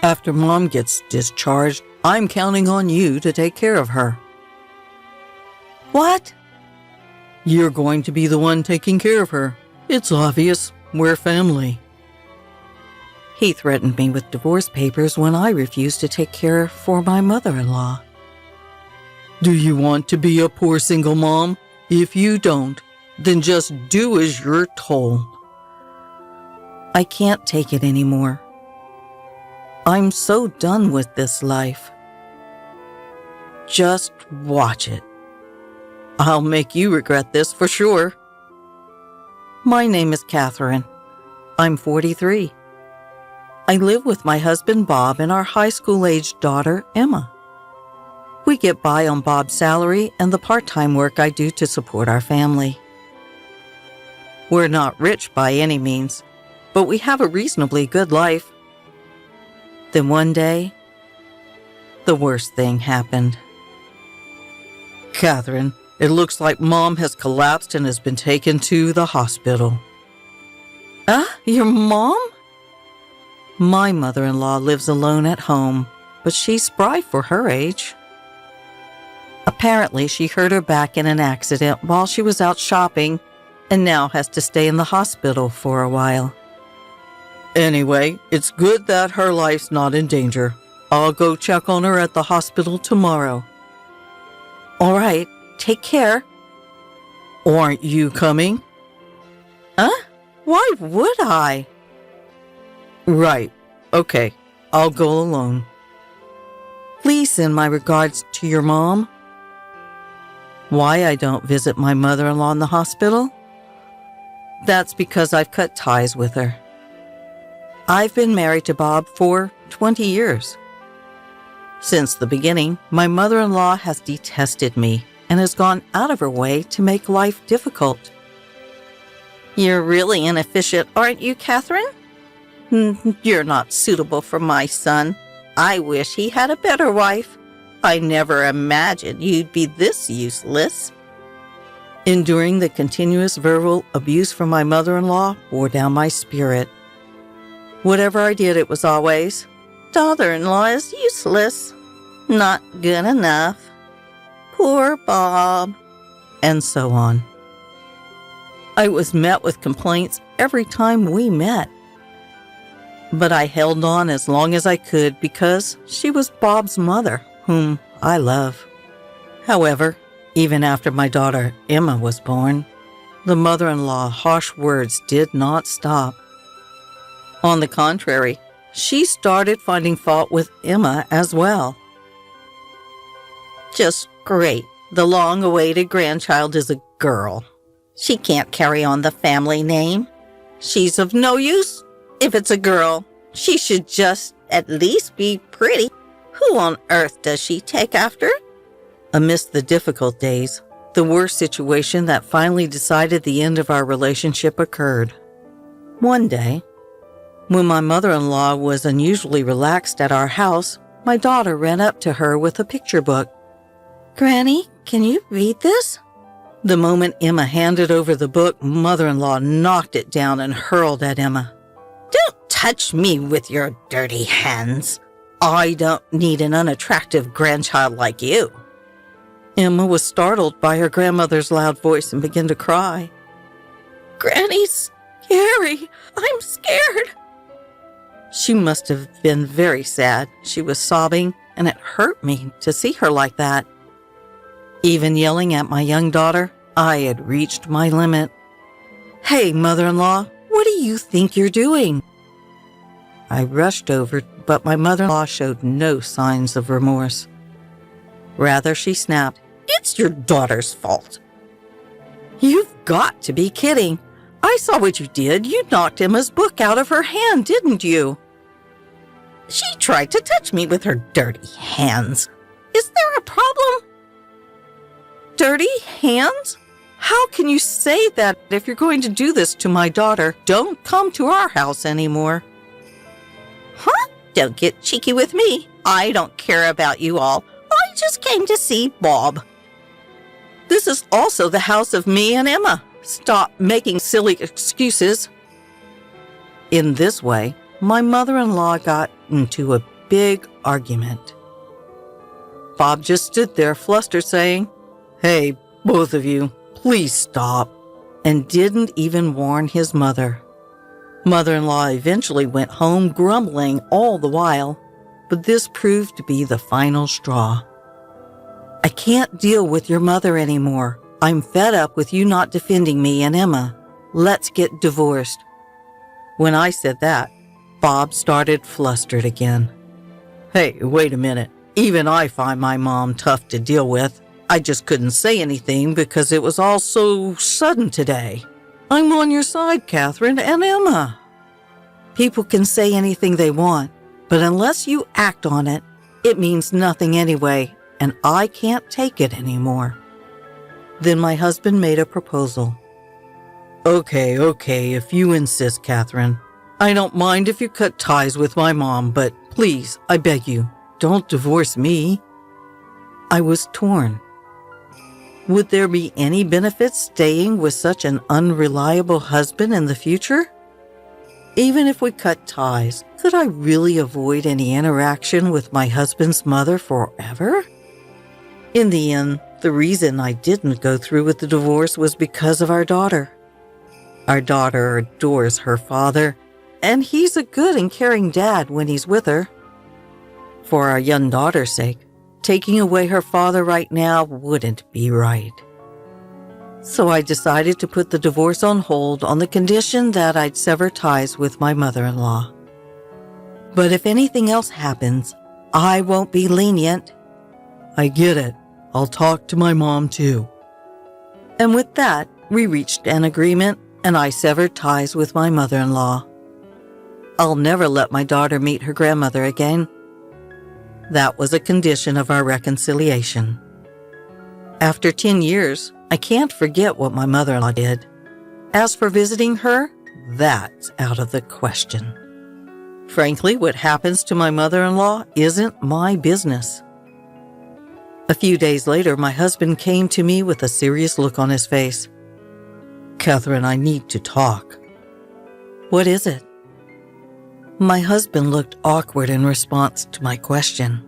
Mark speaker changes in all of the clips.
Speaker 1: After Mom gets discharged, I'm counting on you to take care of her.
Speaker 2: What?
Speaker 1: You're going to be the one taking care of her. It's obvious. We're family.
Speaker 2: He threatened me with divorce papers when I refused to take care for my mother-in-law.
Speaker 1: Do you want to be a poor single mom? If you don't, then just do as you're told.
Speaker 2: I can't take it anymore. I'm so done with this life.
Speaker 1: Just watch it. I'll make you regret this for sure.
Speaker 2: My name is Catherine. I'm 43. I live with my husband Bob and our high school-aged daughter Emma. We get by on Bob's salary and the part-time work I do to support our family. We're not rich by any means, but we have a reasonably good life. Then one day, the worst thing happened.
Speaker 1: Catherine, it looks like Mom has collapsed and has been taken to the hospital.
Speaker 2: Your mom?
Speaker 1: My mother-in-law lives alone at home, but she's spry for her age.
Speaker 2: Apparently, she hurt her back in an accident while she was out shopping and now has to stay in the hospital for a while.
Speaker 1: Anyway, it's good that her life's not in danger. I'll go check on her at the hospital tomorrow.
Speaker 2: All right, take care.
Speaker 1: Aren't you coming?
Speaker 2: Why would I?
Speaker 1: Right. Okay, I'll go alone.
Speaker 2: Please send my regards to your mom.
Speaker 1: Why I don't visit my mother-in-law in the hospital? That's because I've cut ties with her.
Speaker 2: I've been married to Bob for 20 years.
Speaker 1: Since the beginning, my mother-in-law has detested me and has gone out of her way to make life difficult.
Speaker 2: You're really inefficient, aren't you, Catherine? You're not suitable for my son. I wish he had a better wife. I never imagined you'd be this useless.
Speaker 1: Enduring the continuous verbal abuse from my mother-in-law wore down my spirit. Whatever I did, it was always,
Speaker 2: "Daughter-in-law is useless. Not good enough. Poor Bob,"
Speaker 1: and so on. I was met with complaints every time we met. But I held on as long as I could because she was Bob's mother, whom I love. However, even after my daughter Emma was born, the mother-in-law harsh words did not stop. On the contrary, she started finding fault with Emma as well.
Speaker 2: Just great. The long-awaited grandchild is a girl. She can't carry on the family name. She's of no use. If it's a girl, she should just at least be pretty. Who on earth does she take after?
Speaker 1: Amidst the difficult days, the worst situation that finally decided the end of our relationship occurred. One day, when my mother-in-law was unusually relaxed at our house, my daughter ran up to her with a picture book.
Speaker 2: "Granny, can you read this?"
Speaker 1: The moment Emma handed over the book, mother-in-law knocked it down and hurled at Emma.
Speaker 2: "Don't touch me with your dirty hands.
Speaker 1: I don't need an unattractive grandchild like you." Emma was startled by her grandmother's loud voice and began to cry.
Speaker 2: "Granny's scary. I'm scared."
Speaker 1: She must have been very sad. She was sobbing, and it hurt me to see her like that. Even yelling at my young daughter, I had reached my limit. "Hey, mother-in-law, what do you think you're doing?" I rushed over, but my mother-in-law showed no signs of remorse. Rather, she snapped, "It's your daughter's fault." "You've got to be kidding. I saw what you did. You knocked Emma's book out of her hand, didn't you?"
Speaker 2: "She tried to touch me with her dirty hands. Is there a problem?"
Speaker 1: "Dirty hands? How can you say that? If you're going to do this to my daughter, don't come to our house anymore."
Speaker 2: "Huh? Don't get cheeky with me. I don't care about you all. I just came to see Bob."
Speaker 1: "This is also the house of me and Emma. Stop making silly excuses." In this way, my mother-in-law got into a big argument. Bob just stood there flustered saying, "Hey, both of you, please stop," and didn't even warn his mother. Mother-in-law eventually went home grumbling all the while, but this proved to be the final straw. "I can't deal with your mother anymore. I'm fed up with you not defending me and Emma. Let's get divorced." When I said that, Bob started flustered again. "Hey, wait a minute. Even I find my mom tough to deal with. I just couldn't say anything because it was all so sudden today. I'm on your side, Catherine and Emma." People can say anything they want, but unless you act on it, it means nothing anyway, and I can't take it anymore. Then my husband made a proposal. Okay, if you insist, Catherine. I don't mind if you cut ties with my mom, but please, I beg you, don't divorce me." I was torn. Would there be any benefit staying with such an unreliable husband in the future? Even if we cut ties, could I really avoid any interaction with my husband's mother forever? In the end, the reason I didn't go through with the divorce was because of our daughter. Our daughter adores her father, and he's a good and caring dad when he's with her. For our young daughter's sake, taking away her father right now wouldn't be right. So I decided to put the divorce on hold on the condition that I'd sever ties with my mother-in-law. But if anything else happens, I won't be lenient. "I get it. I'll talk to my mom too." And with that, we reached an agreement, and I severed ties with my mother-in-law. I'll never let my daughter meet her grandmother again. That was a condition of our reconciliation. After 10 years, I can't forget what my mother-in-law did. As for visiting her, that's out of the question. Frankly, what happens to my mother-in-law isn't my business. A few days later, my husband came to me with a serious look on his face. "Catherine, I need to talk." "What is it?" My husband looked awkward in response to my question.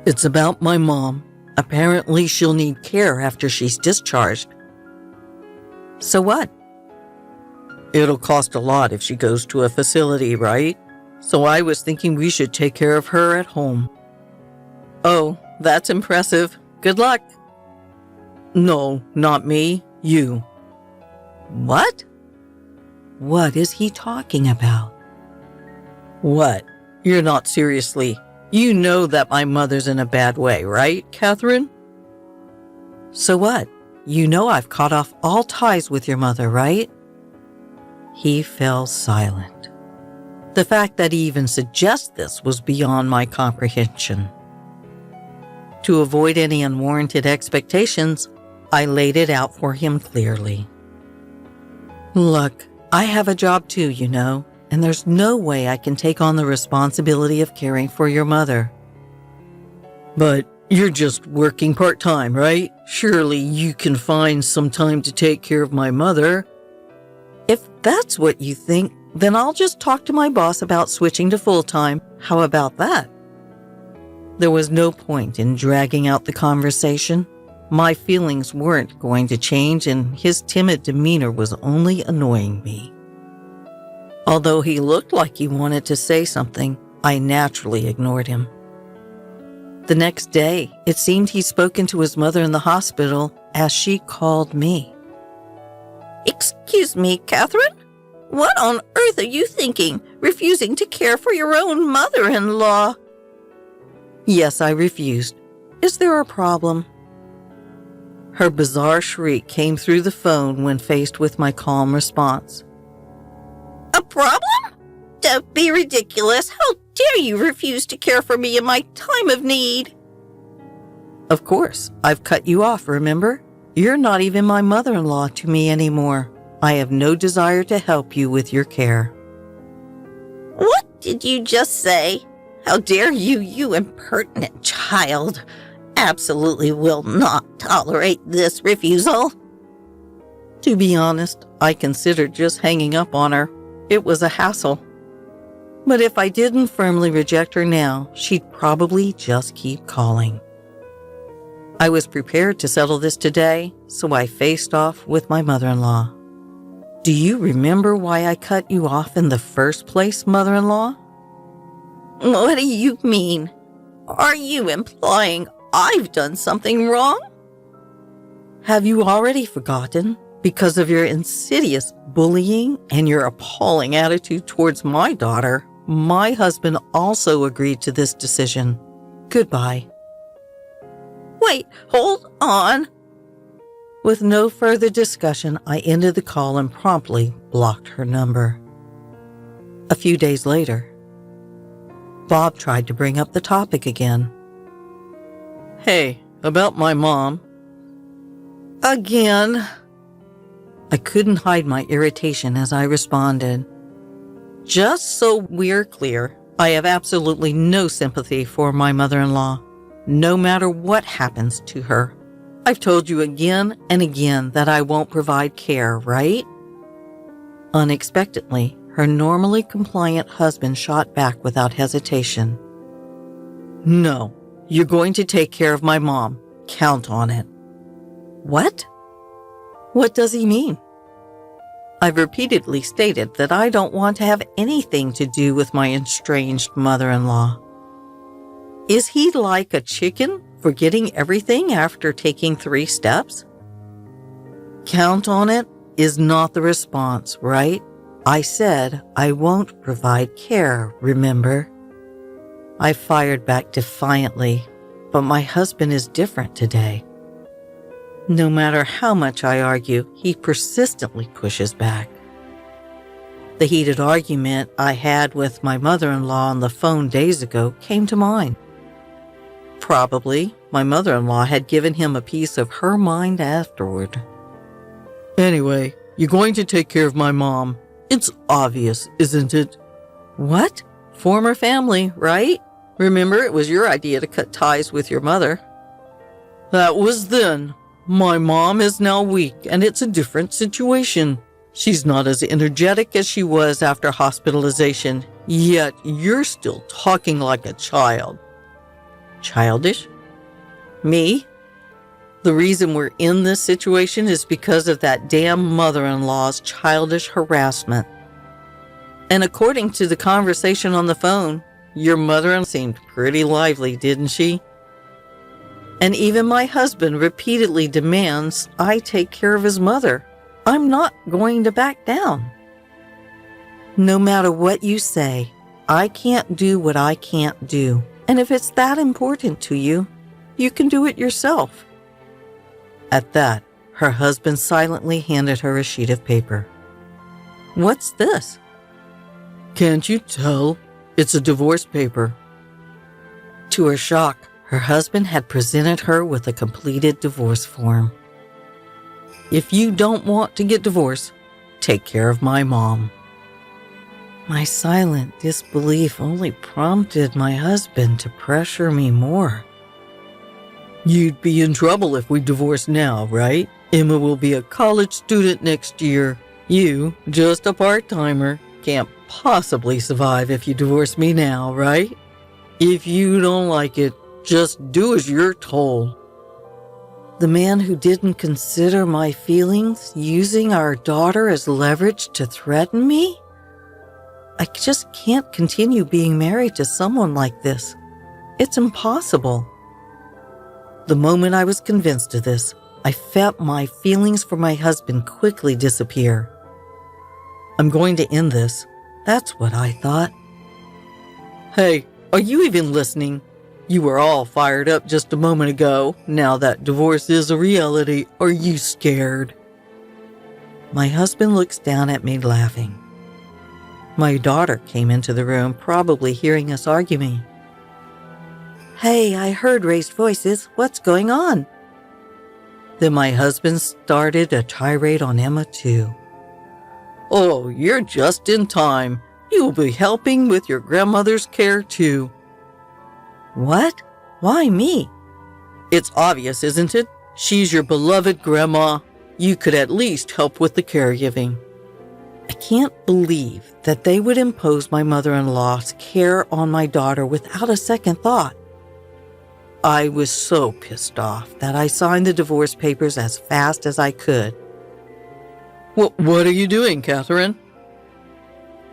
Speaker 1: "It's about my mom. Apparently, she'll need care after she's discharged." "So what?" "It'll cost a lot if she goes to a facility, right? So I was thinking we should take care of her at home." "Oh, that's impressive. Good luck." "No, not me. You." "What? What is he talking about?" "What? You're not seriously. You know that my mother's in a bad way, right, Catherine?" "So what? You know I've cut off all ties with your mother, right?" He fell silent. The fact that he even suggested this was beyond my comprehension. To avoid any unwarranted expectations, I laid it out for him clearly. "Look, I have a job too, you know, and there's no way I can take on the responsibility of caring for your mother." "But you're just working part-time, right? Surely you can find some time to take care of my mother." "If that's what you think, then I'll just talk to my boss about switching to full-time. How about that?" There was no point in dragging out the conversation. My feelings weren't going to change, and his timid demeanor was only annoying me. Although he looked like he wanted to say something, I naturally ignored him. The next day, it seemed he'd spoken to his mother in the hospital as she called me. "Excuse me, Catherine? What on earth are you thinking, refusing to care for your own mother-in-law?" Yes, I refused. Is there a problem? Her bizarre shriek came through the phone when faced with my calm response. "A problem? Don't be ridiculous. How dare you refuse to care for me in my time of need?" "Of course, I've cut you off, remember? You're not even my mother-in-law to me anymore. I have no desire to help you with your care." "What did you just say? How dare you, you impertinent child. Absolutely will not tolerate this refusal." To be honest, I considered just hanging up on her. It was a hassle.
Speaker 2: But if I didn't firmly reject her now, she'd probably just keep calling. I was prepared to settle this today, so I faced off with my mother-in-law. Do you remember why I cut you off in the first place, mother-in-law?
Speaker 1: What do you mean? Are you implying I've done something wrong?
Speaker 2: Have you already forgotten? Because of your insidious bullying and your appalling attitude towards my daughter, my husband also agreed to this decision. Goodbye.
Speaker 1: Wait, hold on.
Speaker 2: With no further discussion, I ended the call and promptly blocked her number. A few days later, Bob tried to bring up the topic again. Hey, about my mom. Again. I couldn't hide my irritation as I responded. Just so we're clear, I have absolutely no sympathy for my mother-in-law, no matter what happens to her. I've told you again and again that I won't provide care, right? Unexpectedly, her normally compliant husband shot back without hesitation. No, you're going to take care of my mom. Count on it. What? What does he mean? I've repeatedly stated that I don't want to have anything to do with my estranged mother-in-law. Is he like a chicken, forgetting everything after taking 3 steps? Count on it is not the response, right? I said I won't provide care, remember? I fired back defiantly, but my husband is different today. No matter how much I argue, he persistently pushes back. The heated argument I had with my mother-in-law on the phone days ago came to mind. Probably my mother-in-law had given him a piece of her mind afterward. Anyway, you're going to take care of my mom. It's obvious, isn't it? What? Former family, right? Remember, it was your idea to cut ties with your mother. That was then. My mom is now weak, and it's a different situation. She's not as energetic as she was after hospitalization, yet you're still talking like a child. Childish? Me? The reason we're in this situation is because of that damn mother-in-law's childish harassment. And according to the conversation on the phone, your mother-in-law seemed pretty lively, didn't she? And even my husband repeatedly demands I take care of his mother. I'm not going to back down. No matter what you say, I can't do what I can't do. And if it's that important to you, you can do it yourself. At that, her husband silently handed her a sheet of paper. What's this? Can't you tell? It's a divorce paper. To her shock, her husband had presented her with a completed divorce form. If you don't want to get divorced, take care of my mom. My silent disbelief only prompted my husband to pressure me more. You'd be in trouble if we divorced now, right? Emma will be a college student next year. You, just a part-timer, can't possibly survive if you divorce me now, right? If you don't like it, just do as you're told. The man who didn't consider my feelings using our daughter as leverage to threaten me? I just can't continue being married to someone like this. It's impossible. The moment I was convinced of this, I felt my feelings for my husband quickly disappear. I'm going to end this. That's what I thought. Hey, are you even listening? You were all fired up just a moment ago. Now that divorce is a reality, are you scared? My husband looks down at me laughing. My daughter came into the room, probably hearing us arguing. Hey, I heard raised voices. What's going on? Then my husband started a tirade on Emma too. Oh, you're just in time. You'll be helping with your grandmother's care too. What? Why me? It's obvious, isn't it? She's your beloved grandma. You could at least help with the caregiving. I can't believe that they would impose my mother-in-law's care on my daughter without a second thought. I was so pissed off that I signed the divorce papers as fast as I could.
Speaker 1: What are you doing, Catherine?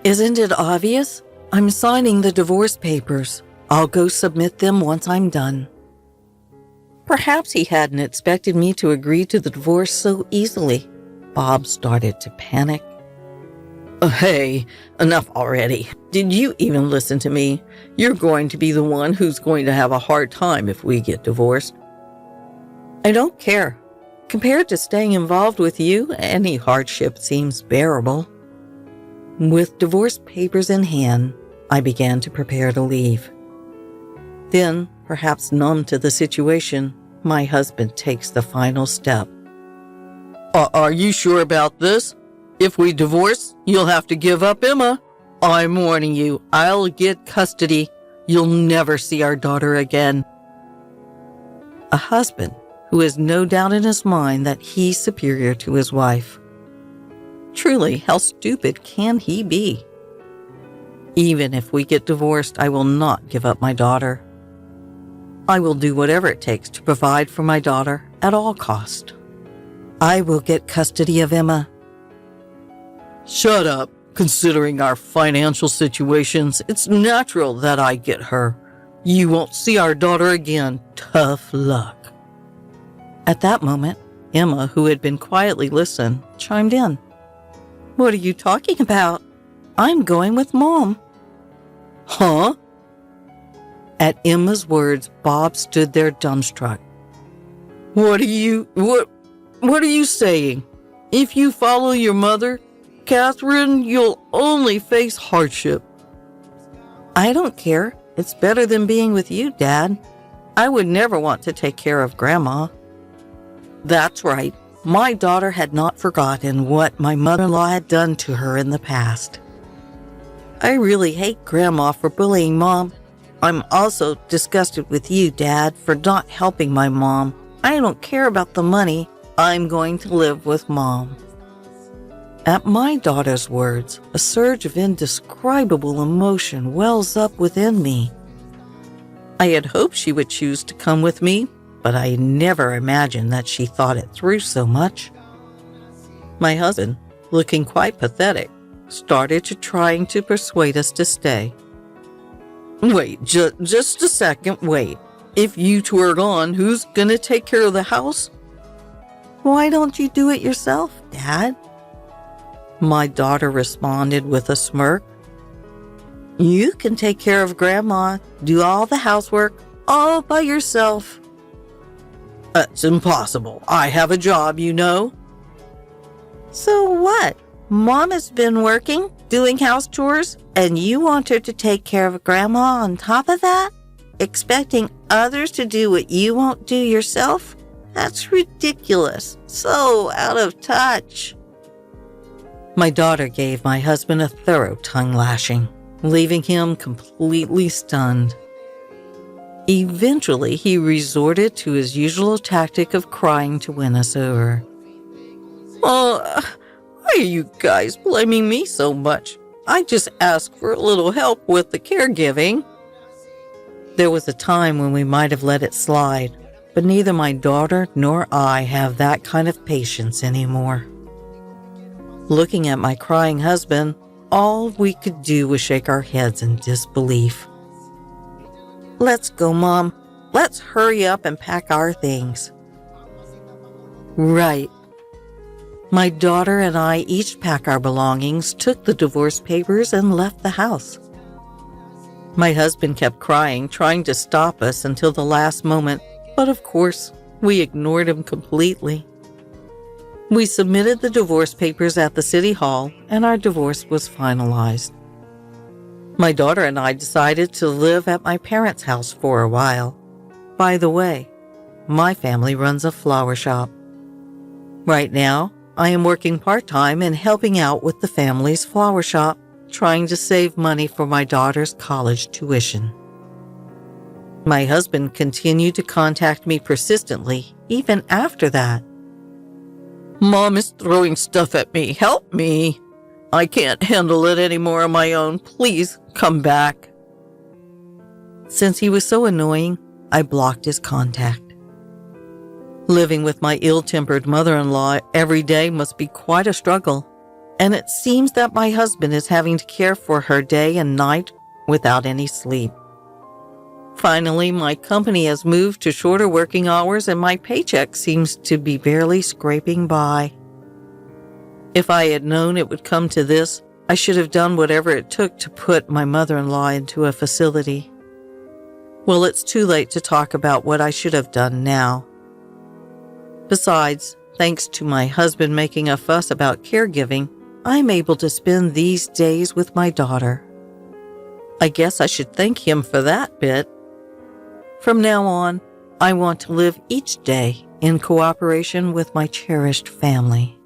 Speaker 2: Isn't it obvious? I'm signing the divorce papers. I'll go submit them once I'm done. Perhaps he hadn't expected me to agree to the divorce so easily. Bob started to panic.
Speaker 1: Hey, enough already. Did you even listen to me? You're going to be the one who's going to have a hard time if we get divorced.
Speaker 2: I don't care. Compared to staying involved with you, any hardship seems bearable. With divorce papers in hand, I began to prepare to leave. Then, perhaps numb to the situation, my husband takes the final step.
Speaker 1: Are you sure about this? If we divorce, you'll have to give up Emma. I'm warning you, I'll get custody. You'll never see our daughter again.
Speaker 2: A husband who has no doubt in his mind that he's superior to his wife. Truly, how stupid can he be? Even if we get divorced, I will not give up my daughter. I will do whatever it takes to provide for my daughter at all cost. I will get custody of Emma.
Speaker 1: Shut up. Considering our financial situations, it's natural that I get her. You won't see our daughter again. Tough luck.
Speaker 2: At that moment, Emma, who had been quietly listening, chimed in. What are you talking about? I'm going with Mom.
Speaker 1: Huh?
Speaker 2: At Emma's words, Bob stood there dumbstruck.
Speaker 1: What are you saying? If you follow your mother, Catherine, you'll only face hardship.
Speaker 2: I don't care. It's better than being with you, Dad. I would never want to take care of Grandma. That's right. My daughter had not forgotten what my mother-in-law had done to her in the past. I really hate Grandma for bullying Mom. I'm also disgusted with you, Dad, for not helping my mom. I don't care about the money. I'm going to live with Mom. At my daughter's words, a surge of indescribable emotion wells up within me. I had hoped she would choose to come with me, but I never imagined that she thought it through so much. My husband, looking quite pathetic, started trying to persuade us to stay.
Speaker 1: Wait, just a second, wait. If you two are gone, who's gonna take care of the house?
Speaker 2: Why don't you do it yourself, Dad? My daughter responded with a smirk. You can take care of Grandma, do all the housework, all by yourself.
Speaker 1: That's impossible. I have a job, you know.
Speaker 2: So what? Mom has been working, doing house chores, and you want her to take care of Grandma on top of that? Expecting others to do what you won't do yourself? That's ridiculous. So out of touch. My daughter gave my husband a thorough tongue lashing, leaving him completely stunned. Eventually, he resorted to his usual tactic of crying to win us over.
Speaker 1: Why are you guys blaming me so much? I just asked for a little help with the caregiving.
Speaker 2: There was a time when we might have let it slide, but neither my daughter nor I have that kind of patience anymore. Looking at my crying husband, all we could do was shake our heads in disbelief. Let's go, Mom. Let's hurry up and pack our things. Right. My daughter and I each packed our belongings, took the divorce papers, and left the house. My husband kept crying, trying to stop us until the last moment, but of course, we ignored him completely. We submitted the divorce papers at the city hall, and our divorce was finalized. My daughter and I decided to live at my parents' house for a while. By the way, my family runs a flower shop. Right now, I am working part-time and helping out with the family's flower shop, trying to save money for my daughter's college tuition. My husband continued to contact me persistently, even after that.
Speaker 1: Mom is throwing stuff at me. Help me. I can't handle it anymore on my own. Please come back."
Speaker 2: Since he was so annoying, I blocked his contact. Living with my ill-tempered mother-in-law every day must be quite a struggle, and it seems that my husband is having to care for her day and night without any sleep. Finally, my company has moved to shorter working hours and my paycheck seems to be barely scraping by. If I had known it would come to this, I should have done whatever it took to put my mother-in-law into a facility. Well, it's too late to talk about what I should have done now. Besides, thanks to my husband making a fuss about caregiving, I'm able to spend these days with my daughter. I guess I should thank him for that bit. From now on, I want to live each day in cooperation with my cherished family.